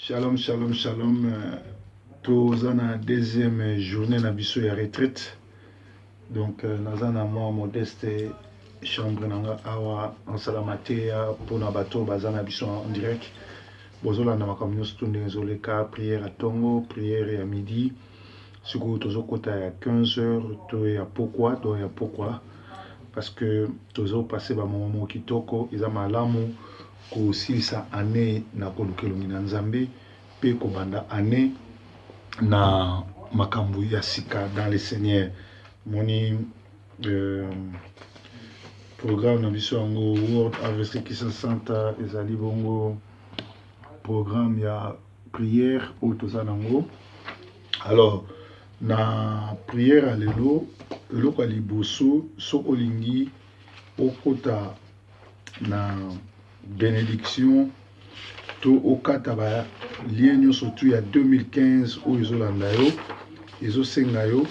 Shalom, shalom, shalom. Tous en a deuxième journée na biso ya retraite. Donc, naza na moi modeste chambre nanga awa en salamatea pour na bateau baza na biso en direct. Bozola na makambo nyonso to ndenge ezoleka, prière à tongo, prière ya midi. Sikoyo tozokota ya 15h to ya pokwa, to ya pokwa. Parce que tozo passer ba moment kitoko, eza malamu kosilisa année na kolukelongi na Nzambe pe kobanda année na makambo ya sika dans le Seigneur. Moni programme na biso yango World Harvest Christian Center ezali bongo programme ya prière oyo toza nango. Alors na prière à lelo eloko ya liboso soki olingi okota na bénédiction to okata ba lien nyonso tu ya 2015 oyo ezolanda yo ezosenga yo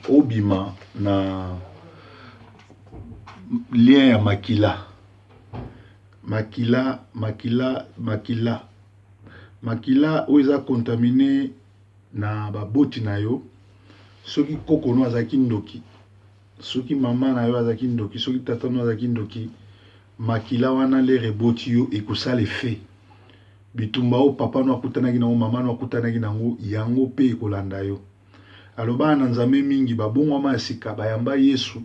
obima na lien ya makila oyo eza contaminé na baboti na yo. Soki koko no azaki ndoki, soki mama na yo azaki ndoki, soki tata no azaki ndoki, makila wana lere boti yo ekosala efe. Bitumba o papa no akutanaki nango, mama no akutanaki nango, yango pe ekolanda yo. Aloba na Nzambe mingi babongwama ya sika bayamba Yesu,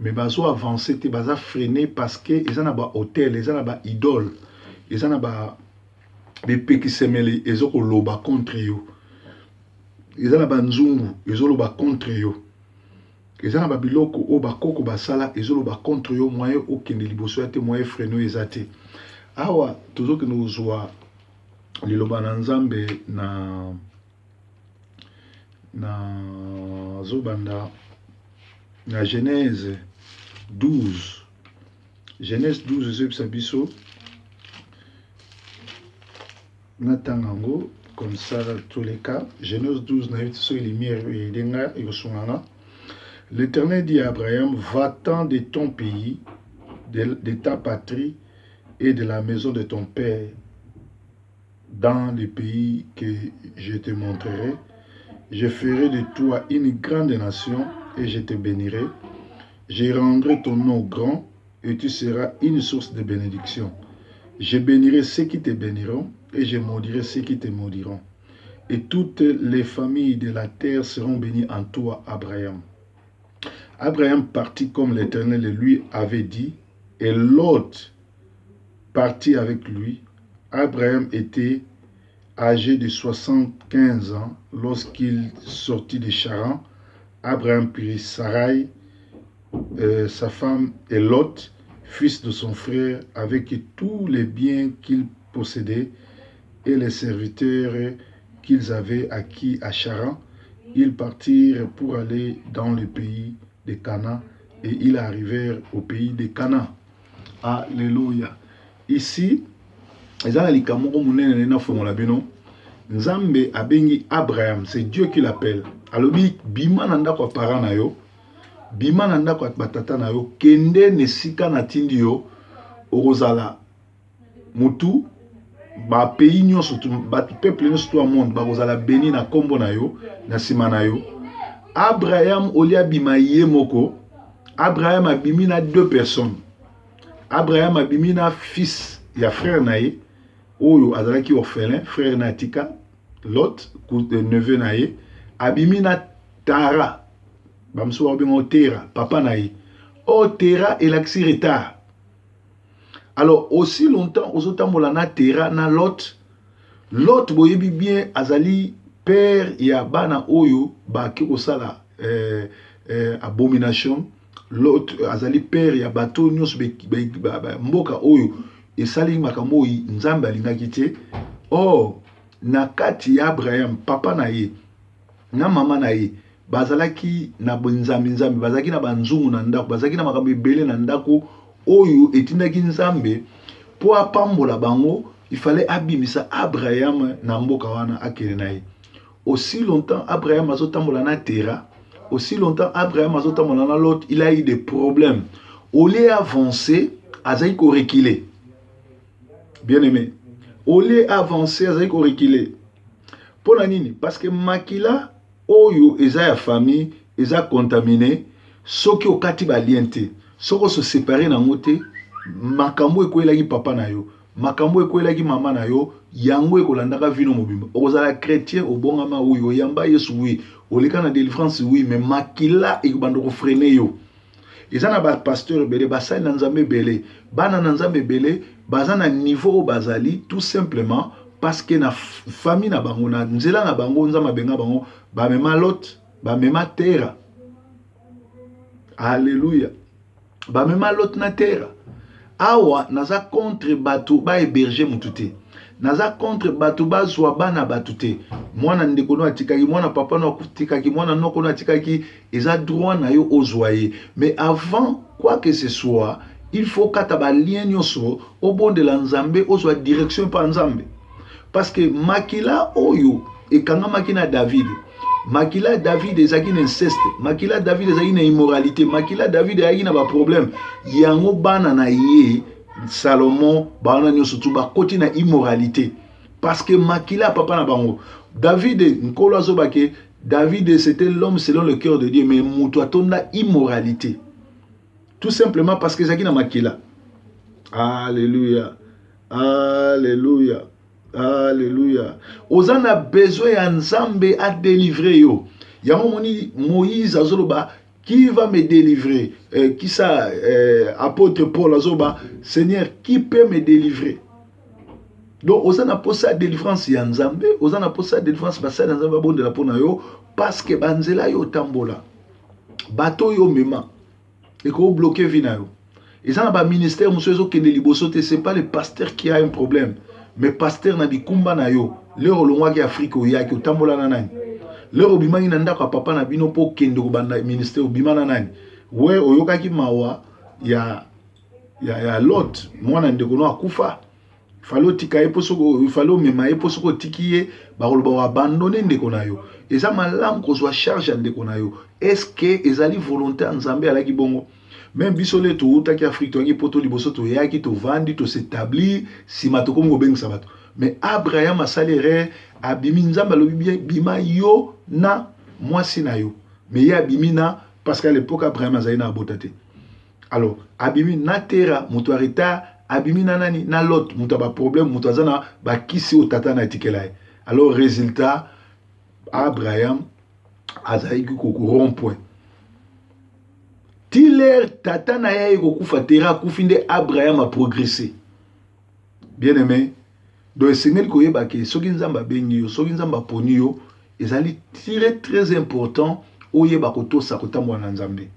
mais bazo avancer te, baza freiner parce que eza na ba hôtel, eza na ba idole, eza na ba bepekisemeli ezokoloba contre yo. Eza na ba nzungu ezoloba contre yo. Eza na ba biloko o bakoko basala ezoloba contre yo, moyen okende liboso ya te, moyen freiner eza te. Awa tozokende kozwa liloba na Nzambe na zobanda na Genèse 12. Genèse 12 ezebisa biso na tangango comme ça dans tous les cas. Genèse 12 na yiti so lumière et denga yosungana. L'Éternel dit à Abraham: va-t'en de ton pays, de ta patrie et de la maison de ton père dans le pays que je te montrerai. Je ferai de toi une grande nation et je te bénirai. Je rendrai ton nom grand et tu seras une source de bénédiction. Je bénirai ceux qui te béniront et je maudirai ceux qui te maudiront. Et toutes les familles de la terre seront bénies en toi, Abraham. Abraham partit comme l'Éternel lui avait dit, et Lot partit avec lui. Abraham était âgé de 75 ans lorsqu'il sortit de Charan. Abraham prit Sarai, sa femme, et Lot, fils de son frère, avec tous les biens qu'il possédait et les serviteurs qu'ils avaient acquis à Charan. Ils partirent pour aller dans le pays de Canaan et ils arrivèrent au pays de Canaan. Alléluia. Ici, Nzambe abengi Abraham, c'est Dieu qui l'appelle. Alobi bima nanda kwa parana yo, bima nanda kwa batata na yo, kende nesika na tindi yo, orozala mutu ba pays nyonso tu ba peuple nyonso tu monde ba kozala béni na kombo na yo, na sima na yo. Abraham olia bima ye moko, Abraham abimi na deux personnes. Abraham abimi na fils ya frère na ye, oyo azalaki orphelin, frère na tika, Lot, neveu na ye, abimi na Tara, bamso wabima Tera, papa na ye. Oh, Tera elakisi retard. Alors, aussi longtemps, ozotambola na Tera, na Lot, Lot boyebi bien azali père ya bana oyo baki kosala abomination. Lot azali père ya bato nyonso mboka oyo esali makambo oyo Nzambe alingaki te. Oh, na kati ya Abraham papa na ye na mama na ye bazalaki na Nzambe, bazalaki na banzungu na ndako, bazalaki na makambo ebele na ndako oyo etindaki Nzambe po apambola bango. Il fallait abimisa Abraham na mboka wana akele na ye. Aussi longtemps Abraham azotambola na Tera, aussi longtemps Abraham azotambola na Lot, il a eu des problèmes. Au lieu d'avancer, azali ko reculer. Bien aimé, au lieu avancer azali ko reculer. Pour nini? Parce que makila oyo eza ya famille eza contaminé soki okati ba lien te soko se séparer na ngote makambo ekoyelaki papa na yo makambo ekoyelaki mama na yo yango ekolandaka vino mobimba okozala chrétien obongama oui oyamba Yesu oui oleka na délivrance oui mais makila ekobanda kofreiner yo. Eza na ba pasteur belé basali na nzambe belé bana na nzambe belé baza na niveau bazali tout simplement parce que na famille na bango na nzela na bango nzama benga bango ba mema lot ba mema terre. Alléluia. Ba mema lot na terre. Awa naza contre bato ba héberger mututé. Naza contre bato ba zwa bana batuté. Mwana ndeko no atikaki mwana papa no atikaki mwana noko no atikaki eza droit na yo ozwaye. Mais avant quoi que ce soit, il faut kata ba lien nyonso au bon de la nzambe ozwa direction pa nzambe. Parce que makila oyo ekanga makina David. Makila David ezaki na inceste, makila David ezaki na immoralité, makila David ezaki na ba problème. Yango bana na ye Salomon bana nyo surtout ba koti na immoralité. Parce que makila papa na bango. David nkolo azobake David c'était l'homme selon le cœur de Dieu mais muto atonda immoralité. Tout simplement parce que ezaki na makila. Alléluia. Alléluia. Alléluia. Ozana besoin ya nzambe à délivrer yo. Yango moni Moïse azoloba qui va me délivrer? Qui ça apôtre Paul azoba Seigneur qui peut me délivrer? Donc ozana posa délivrance ya nzambe, ozana posa délivrance basa na nzambe bonde la pona yo parce que banzela yo tambola. Bato yo mema. Et ko bloquer vina yo. Ezana ba ministère musozo kende liboso te c'est pas le pasteur qui a un problème. Mais pasteur na bikumba na yo lero longwa ki Afrique oyaki otambola na nani lero bimangi na ndako papa na bino po kende ko banda ministère obima na nani we oyokaki mawa ya Lot mwana ndeko no akufa falo tika eposoko falo mema eposoko tikiye ba koloba abandonner ndeko na yo eza malamu ko zwa charge ndeko na yo est-ce que ezali volonté nzambe alaki bongo? Même bisole to utaki Afrique to poto liboso to yaki to vandi to s'établir si matoko ngo beng sabato. Mais Abraham a saléré abimi nzamba lobi bien bima yo na mwasi na yo. Mais ya bimina parce qu'à l'époque Abraham a zaina abotate. Alors abimi na terra muto arita abimi na nani na lot muto ba problème muto azana ba kisi o tata na tikelaye. Alors résultat Abraham a zaiki ko rond-point. Tiler tata na ya eko kufa tera kufinde Abraham a progressé. Bien aimé, donc Seigneur koyeba ke soki nzamba bengi yo, soki nzamba poni yo, ezali très important oyeba kotosa kotamwa na nzambe.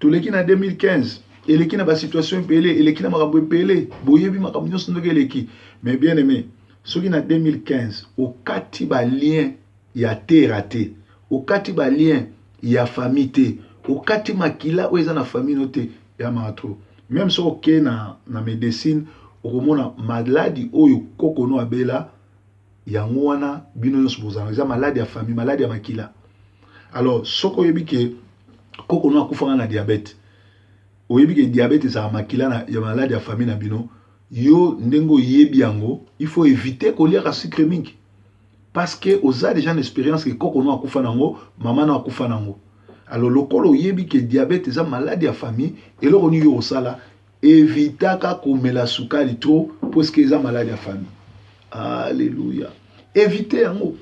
Toleki na 2015, eleki na ba situation pelé, eleki na makambo pelé, boyebi makambo nyonso ndoke eleki. Mais bien aimé, soki na 2015, okati ba lien ya terre te, okati ba lien ya famille te. Okati makila oeza na famille note ya matro même so ok na médecine okomona maladie oyo koko no abela yango wana bino nyonso bozana eza maladie ya famille maladie ya makila. Alors soko yebi ke koko no akufanga na diabète oyebi ke diabète eza makila na ya maladie ya famille na bino yo ndengo yebi yango il faut éviter kolia ka sucre mingi parce que oza déjà une expérience que koko no akufa nango mama no akufa nango. Alors le colo yebi que diabète est une maladie à famille et le roni yo sala évita ka komela sukali trop parce que c'est une maladie à famille. Alléluia. Évitez yango.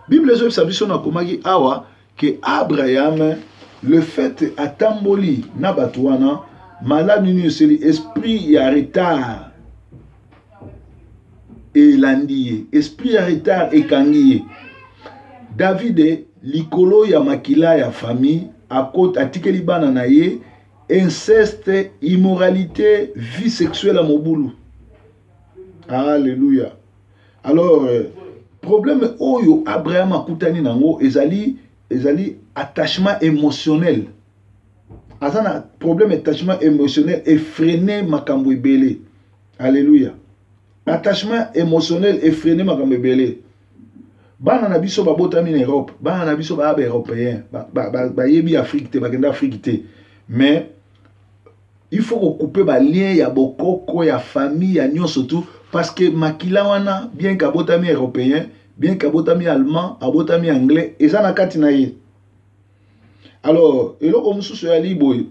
Bible zo sabiso na komaki awa que Abraham le fait atamboli na batwana malade ni seli esprit ya retard et landier esprit ya retard et kangiye. David likolo ya makila ya famille akot atikeli bana na ye inceste immoralité vie sexuelle à mobulu. Alléluia. Alors problème oyo Abraham akutani nango ezali attachement émotionnel. Azana problème attachement émotionnel effréné makambo ebele. Alléluia. Attachement émotionnel effréné makambo ebele. Bana na biso babotami en Europe, bana na biso ba européen, ba yebi Afrique te, ba kenda Afrique te. Mais il faut couper ba lien ya bokoko ya famille ya nyon surtout parce que makila wana bien kabotami européen, bien kabotami allemand, abotami anglais, eza na kati na ye. Alors, eloko mususu ya liboy,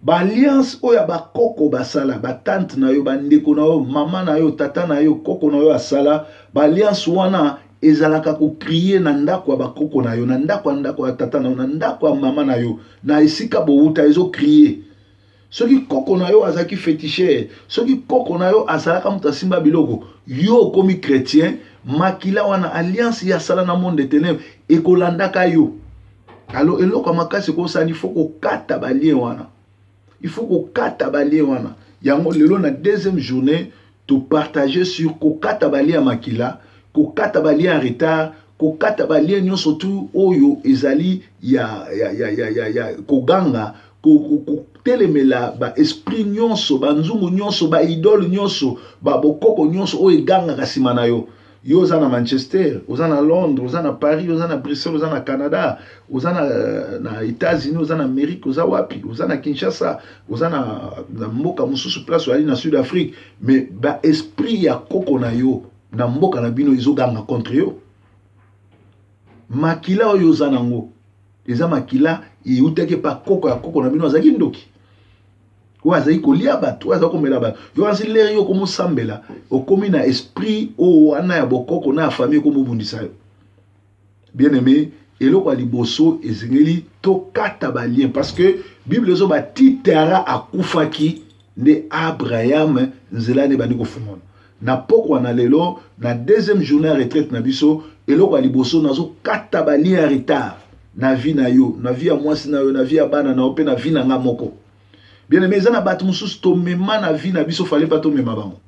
ba alliance oya ba koko basala, ba tante na yo, ba ndeko na yo, mama na yo, tata na yo, koko na yo asala, ba alliance wana ezalaka ko crier na ndako ya ba koko na yo, na ndako ya tata na yo, na ndako ya mama na yo, na esika bouta ezo crier. Soki koko na yo azaki féticheur, soki koko na yo azalaka muta simba biloko, yo komi chrétien, makila wana alliance ya sala na monde de ténèbres ekolandaka yo. Alors eloko makasi ko sani faut ko kata balie wana. Il faut ko kata balie wana. Yango lelo na deuxième journée to partager sur ko kata balie makila, ko kata balie en retard, ko kata balie nyonso tu oyo ezali ya ko ganga, ko telemela ba esprit nyonso, ba nzungu nyonso, ba idole nyonso, ba bokoko nyonso oyo ganga kasima na yo. Yo oza na Manchester, oza na Londres, oza na Paris, oza na Bruxelles, oza na Canada, oza na États-Unis, oza na Amérique, oza wapi, oza na Kinshasa, oza na mboka mususu place oali na Sud-Afrique, mais ba esprit ya koko na yo na mboka na bino ezoganga contre yo. Makila oyo oza nango eza makila euteke pa koko ya koko na bino azaki ndoki. Ou azali kolia bato, azali komela bato. Yo azali leri yo komo sambela, okomi na esprit o wana ya bokoko na famille komo bundisa yo. Bien aimé, eloko liboso ezengeli to kata ba lien parce que Bible zo ba titera akufaki nde Abraham nzela ne bani ko fumona. Na poko na lelo na deuxième journée retraite na biso eloko liboso nazo kata ba lien en retard na vie na yo, na vie ya mwasi na yo, na vie ya bana na yo pe na vie na nga moko. Bien aimé, zana batu mususu to mema na vie na biso fallait pas to mema bango.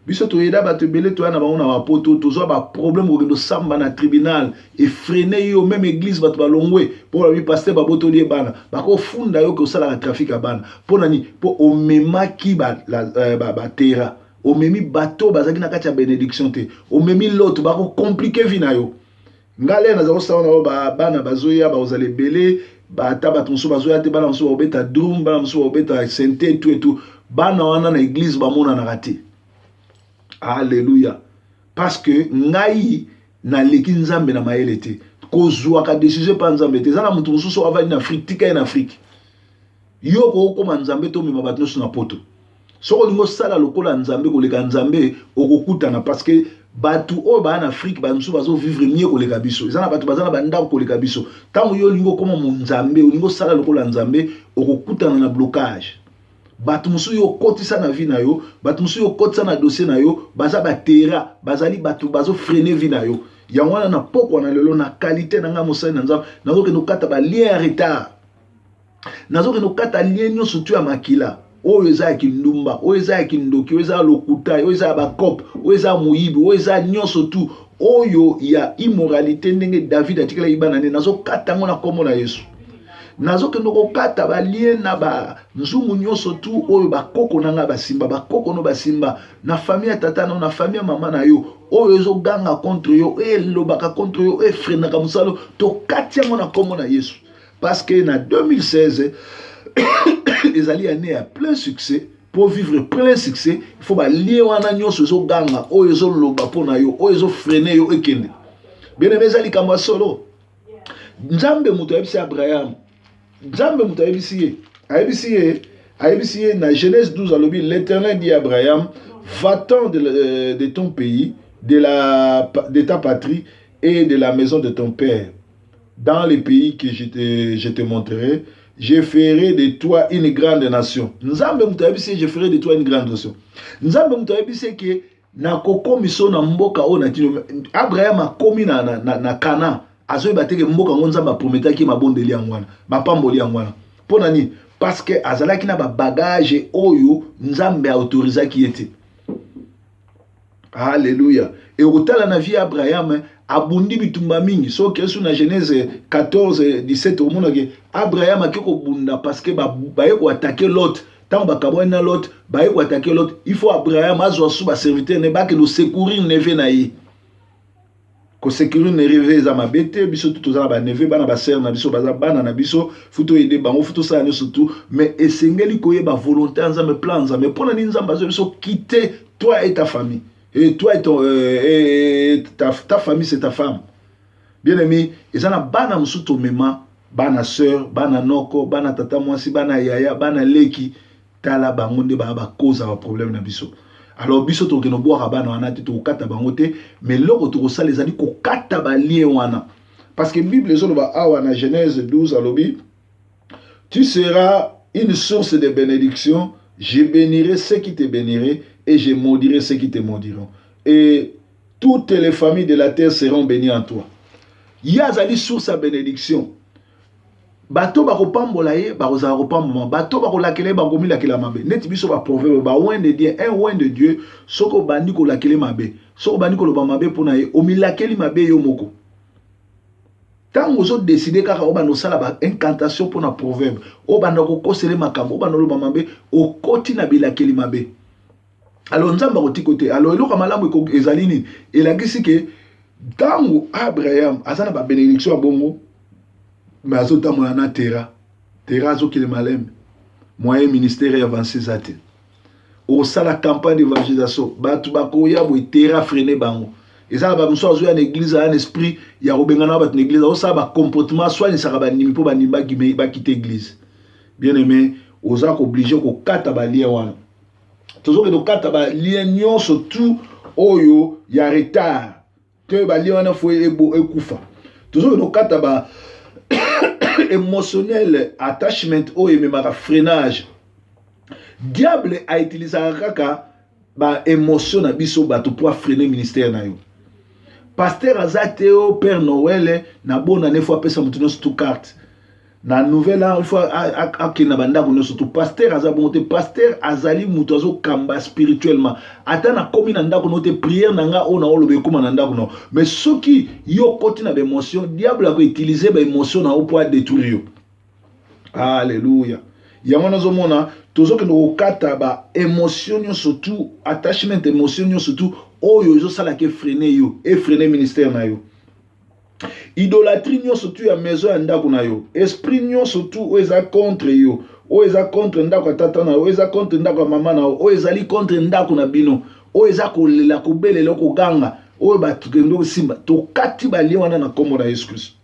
Biso to yeda batu belé to na bango na wapoto to zo ba problème okendo samba na tribunal et freiner yo même église batu balongwe pour la pasteur ba boto lié bana ba ko funda yo ko sala trafic a bana pour nani pour o mema ki ba terra o memi bateau bazaki na kati ya bénédiction te o memi l'autre ba ko compliquer vie na yo ngale na zo sa na bana bazoya ba ozale belé bata bato musu bazoya te bana musu obeta drum bana musu obeta sente tout et tout bana wana na église ba mona na raté. Alléluia. Parce que ngai na leki nzambe na mayele te kozwa ka décision pa nzambe te zana mutu musu avali na Afrique tika en Afrique yo ko koma nzambe to mema bato na poto soko lingo sala lokola nzambe koleka nzambe okokutana parce que batu o ba en Afrique ba nsu bazo vivre mieux koleka biso ezana batu bazana banda koleka biso tango yo lingo koma mu nzambe lingo sala lokola nzambe okokutana na blocage batu musu yo kotisa na vie na yo batu musu yo kotisa na dossier na yo baza batera bazali batu bazo freiner vie na yo yangwana na poko na lelo na qualité na nga mosali na nzambe nazo ke no kata ba lien en retard nazo ke no kata lien nyo surtout ya makila oyo eza ya kindumba oyo eza ya kindoki oyo eza ya lokuta oyo eza ya bakop oyo eza ya moyibi oyo eza nyonso tu oyo ya immoralité ndenge David atikala ibana ne nazo kata ngo na kombo na Yesu nazo ke no kata ba lien na ba nzungu nyonso tu oyo bakoko na nga basimba bakoko no basimba na famille tata na famille mama na yo oyo ezo ganga contre yo elobaka contre yo efrenaka musalo to kati ngo na kombo na Yesu parce que na 2016 les alliés année à plein succès pour vivre plein succès il faut ba lié wana nyonso zo ganga oyo zo loba pona yo oyo zo freiner yo ekende bien aimé zali kamba solo nzambe muto yebisi Abraham nzambe muto yebisi ayebisi na Genèse 12 alobi l'Éternel dit à Abraham va-t'en de ton pays de ta patrie et de la maison de ton père dans les pays que je te montrerai. Je ferai de toi une grande nation. Nzambe mutayebisi je ferai de toi une grande nation. Nzambe mutayebisi ke na kokomiso na mboka o na tino Abraham akomi na Kana azoyi bateke mboka ngo nzamba prometaki mabondeli yangwana mapamboli yangwana pona ni parce que azalaki na ba bagage oyo nzambe autorisaki yete. Alléluia. Et otala na vie Abraham abundi bitumba mingi so kesu na Genèse 14 17 omona ke Abraham akiko bunda parce que baye ko attaquer Lot tant bakabwa na Lot baye ko attaquer Lot il faut Abraham azwa su ba serviteur ne ba ke no secourir neve na ye ko sécurité ne rêve za mabete biso tout za ba neve bana ba sœur na biso baza bana na biso futo aider bango futo ça ne surtout mais esengeli ko yeba volonté nzambe plan nzambe pona ni nzambe zo biso quitter toi et ta famille et toi et ton ta famille c'est ta femme bien aimé ezana bana musuto mema bana sœur bana noko bana tata mwasi bana yaya bana leki tala bango nde ba cause ba problème na biso. Alors biso to keno boire bana wana te to kata bango te mais loko to sala ezali ko kata ba lien wana parce que Bible zo ba awa na Genèse 12 alobi tu seras une source de bénédiction, je bénirai ceux qui te béniraient et je maudirai ceux qui te maudiront et toutes les familles de la terre seront bénies en toi. Yazali source à bénédiction. Bato ba kopambola ye ba kozala kopambola bato ba kolakele ba komi lakela mabe neti biso ba proverbe ba oin de Dieu un oin de Dieu soko bandi ko lakele mabe soko bandi ko loba mabe pona ye omilakeli mabe yo moko tango zo décider kaka o bando sala ba incantation pona proverbe o bando ko kosele makambo o bando loba mabe o koti na bilakeli mabe alors nzamba ko tikote alors eloko malamu ko ezali ni elakisi ke tango Abraham azana ba bénédiction bongo mais azotambola na terra azokile maleme moyen ministère avancé zate osala campagne d'évangélisation batu bakoya boye terra freiner bango ezala ba muso azoya na église un esprit ya kobengana batu na église osala ba comportement soit ni saka banimi po banimba ki ba quitter église bien aimé oza ko obligé ko kata ba lien wana tozo ke do kata ba lien nyonso tout oyo ya retard te ba lien wana fo ekufa tozo ke do kata ba émotionnel attachment au ememaka freinage diable a utilisé kaka ba émotion na biso bato pour freiner ministère na yo pasteur azateo père Noël na bona ne fois pesa mutuno surtout carte na nouvelle une fois akina banda ko surtout pasteur azabonte pasteur azali mutu azo kamba spirituellement ata na komi na ndako note prière nanga ona olobe kuma na ndako no mais soki yo koti na ba émotion diable a ko utiliser ba émotion na pour détruire yo. Alléluia. Yamana zomona tozo ke no kata ba émotion surtout attachment émotion surtout oyo zo sala ke freiner yo et freiner ministère na yo. Idolâtrie nyonso tu ya maison ya ndako na yo esprit nyonso tu o eza contre yo o eza contre ndako ya tata na yo o eza contre ndako ya mama na yo o ezali contre ndako na bino o eza kolela kobelela koganga o batukendo simba to kati balie wana na kombo na Yesu Christ.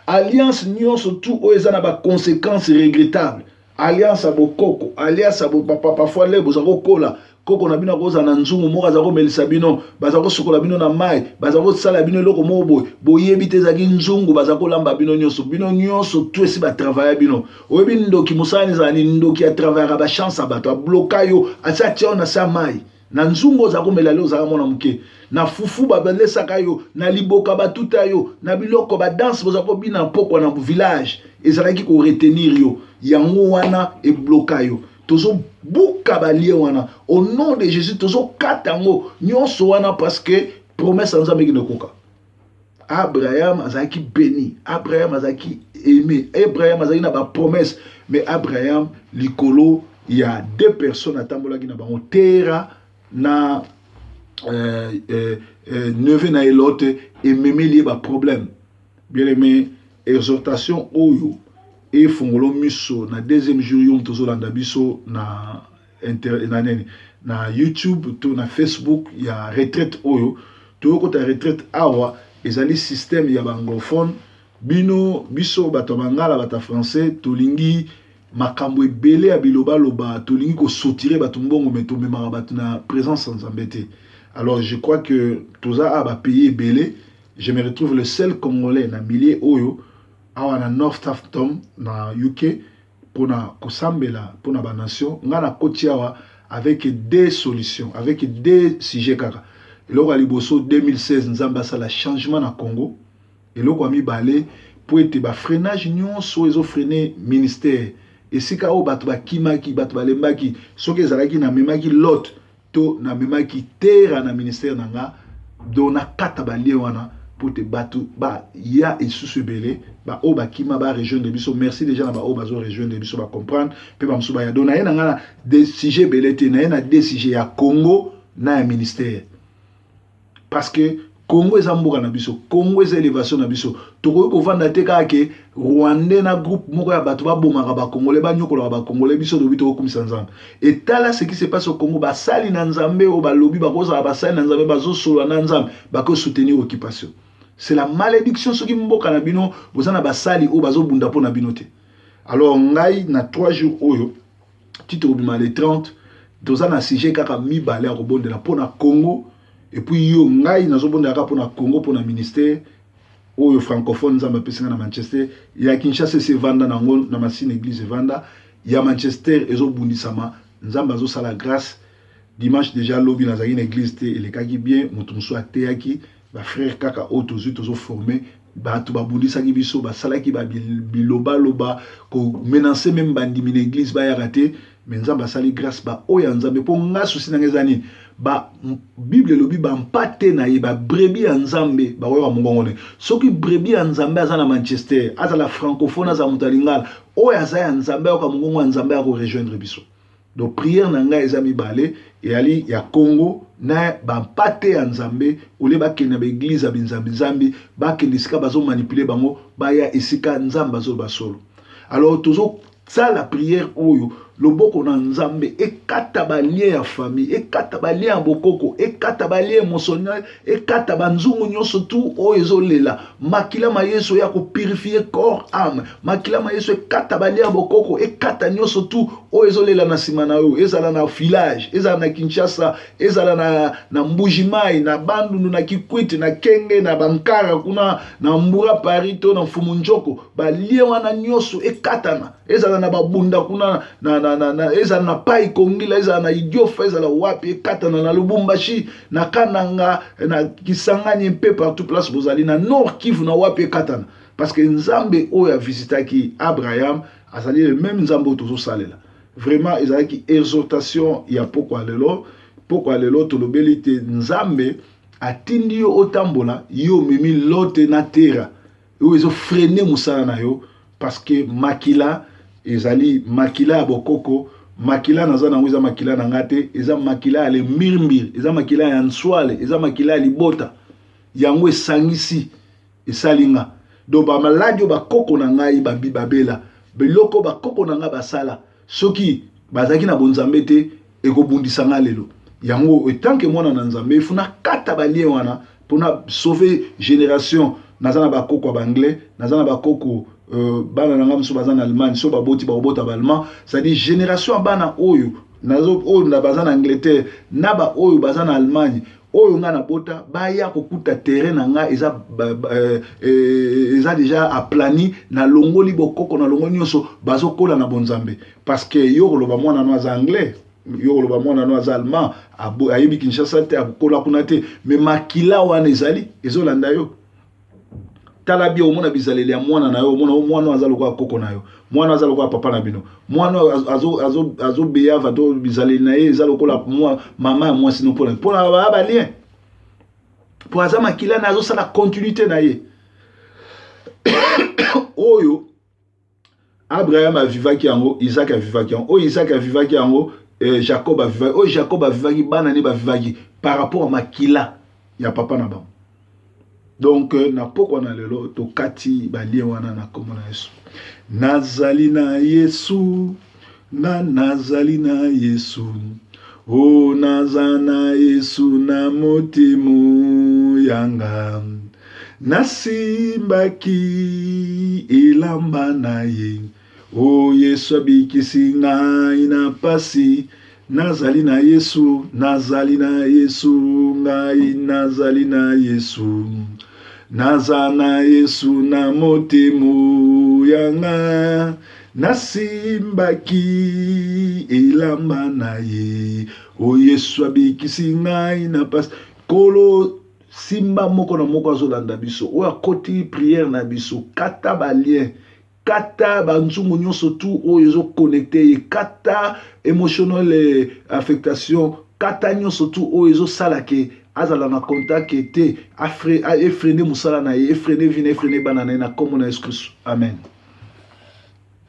Alliance nyonso tu o eza na ba conséquences regrettables alliance abo koko alliance abo papa parfois lebo za kokola koko na bino koza na nzungu moko za ko melisa bino baza ko sukola bino na mai baza ko sala bino loko mobo boyebi te za ki nzungu baza ko lamba bino nyonso tout esi ba travailler bino oyebi ndoki musani za ni ndoki ya travailler ba chance abato bloka yo asa tia na sa mai na nzungu za ko melalo za mona muke na fufu babelesa kayo na liboka batuta yo na biloko ba danse boza ko bina poko na village ezalaki ko retenir yo yango wana e bloka yo tozo buka balie wana au nom de Jésus tozo katango nyonso wana parce que promesse nzambe ki nekoka. Abraham azaki béni, Abraham azaki aimé, Abraham azaki na ba promesse mais Abraham likolo il y a deux personnes atambola ki na bango terra na neve na elote et même lié ba problème. Bien aimé exhortation oyo et fongolo miso na deuxième jour yom tozo landa biso na na YouTube to na Facebook ya retraite oyo to ko ta retraite awa ezali système ya anglophone bino biso bato bangala bata français tolingi makambo ebele ya biloba loba tolingi ko soutirer bato mbongo meto memaka bato na présence sans embêter. Alors je crois que toza a ba payer belé je me retrouve le seul congolais na millier oyo awa na Northampton na UK pona kosambela pona ba nation ngana koti awa avec des solutions avec des sujets kaka eloko liboso 2016 nzamba sala changement na Congo eloko ami balé pour être ba freinage nyonso ezo freiner ministère esika o bato bakimaki bato balembaki soki ezalaki na memaki lot to na memaki terra na ministère nanga dona kata balie wana pour te battre ba ya esusu belé ba o bakima ba rejoindre biso merci déjà na ba o bazo rejoindre biso ba comprendre pe ba musu ba ya dona yena ngana des sujets belé te na yena des sujets ya Congo na ya ministère parce que Congo eza mboka na biso, Congo eza élévation na biso. Tokoki kovanda te kaka ke Rwandais na groupe moko ya bato babomaka ba Congolais banyokolaka ba Congolais biso lobi tokokumisa Nzambe. Et tala ce qui se passe au Congo, basali na Nzambe o balobi bakozala basali na Nzambe bazosolola na Nzambe bako soutenir occupation. C'est la malédiction soki mboka na bino bozana basali o bazobunda po na bino te. Alors ngai na 3 jours oyo titre obima les 30 tozana sujet kaka mibale ya kobondela po na Congo. Et puis yo ngai nazobonda ka pona Congo pona ministère oyo francophone nzamba pesinga na Manchester ya Kinshasa se vanda na ngol na masine église vanda ya Manchester ezobundisama nzamba zo sala grâce dimanche déjà lobby na zaki na église te elekaki bien mutu muso ateyaki ba frère kaka otozu tozo former bato babundisaki biso basalaki ba biloba loba ko menacer même bandimi na église ba ya raté mais nzamba sali grâce ba oya nzambe po nga souci na ngezani ba Bible lobi ba mpate na ye ba brebis ya Nzambe ba oyo mongongone soki brebis ya Nzambe aza na Manchester aza la francophone aza mutalingala oyo aza ya Nzambe oka mongongo ya Nzambe ya ko rejoindre biso. Donc prière na ngai eza mibale et ali ya Congo na ba mpate ya Nzambe ole ba kena ba église ya Nzambe ba kena sika bazo manipuler bango ba ya esika Nzambe bazo basolo. Alors toujours ça la prière oyo loboko na Nzambe ekata ba lien ya famille ekata ba lien ya bokoko ekata ba lien émotionnel ekata ba nzungu nyonso tout oyo ezolela makila ma Yesu ya ko purifier corps âme makila ma Yesu ekata ba lien ya bokoko ekata nyonso tout oyo ezolela na sima na yo ezala na village ezala na Kinshasa ezala na Mbujimai na Bandundu na Kikwiti na Kenge na Bankara kuna na Mbura Paris to na Fumunjoko ba lien wana nyonso ekatana ezala na babunda kuna na ezala na Pai Kongila ezala na Idiofa ezala wapi ekatana na Lubumbashi na Kananga na Kisangani mpe partout place bozali na Nord Kivu na wapi ekatana parce que Nzambe oyo visitaki Abraham azali le même Nzambe tozo salela vraiment ezalaki exhortation ya pokwa lelo tolobeli te Nzambe atindi yo otambola yo memi lote na terra yo ezo freiner musala na yo parce que makila ezali makila ya bokoko makila naza nango eza makila na ngate eza makila ya mirmir eza makila ya nswale eza makila ya libota yango esangisi esalinga do ba maladi bakoko na ngai babela beloko bakoko na nga basala soki bazaki na bonzambe te ekobundisa nga lelo yango etanke mwana na Nzambe ifuna kata balie wana pona sauver génération naza na bakoko ba anglais naza na bakoko bana na ngam so baza na Allemagne so baboti babota ba allemand c'est-à-dire génération bana oyo nazo oyo na baza na Angleterre na ba oyo baza na Allemagne oyo nga na bota baya kokuta terrain na nga eza déjà aplani na longoli bokoko na longoli nyonso bazokola na bonzambe parce que yo koloba mwana no aza anglais yo koloba mwana no aza allemand ayebi Kinshasa te akola kuna te mais makila wana ezali ezolanda yo tala bia omona bizaleli ya mwana na yo mwana aza lokwa koko na yo mwana aza lokwa papa na bino mwana azo beya vato bizaleli na ye eza lokwa mama ya mwasi no pona ba lien pour aza makila na azo sala continuité na ye oyo Abraham avivaki yango Isaac avivaki yango oyo Isaac avivaki yango Jacob avivaki oyo Jacob avivaki bana ne bavivaki par rapport à makila ya papa na bango. Donc na pokwa na lelo to kati balie wana na kombo na Yesu nazali na Yesu nazali na Yesu o nazana Yesu na motimo yanga nasimbaki ilamba na ye o Yesu abikisi ngai na pasi nazali na Yesu ngai nazali na Yesu nazana Yesu na motemo yanga nasimbaki elamba na ye o Yesu abikisi ngai na pasi kolo simba moko na moko azolanda biso oya koti prière na biso kata balien kata banzungu nyonso tout oyo ezo connecté kata émotionnel affectation kata nyonso tout oyo ezo salake azala na contact te a effréné musala na ye effréné vine effréné banana na comme na Yesu Christ amen.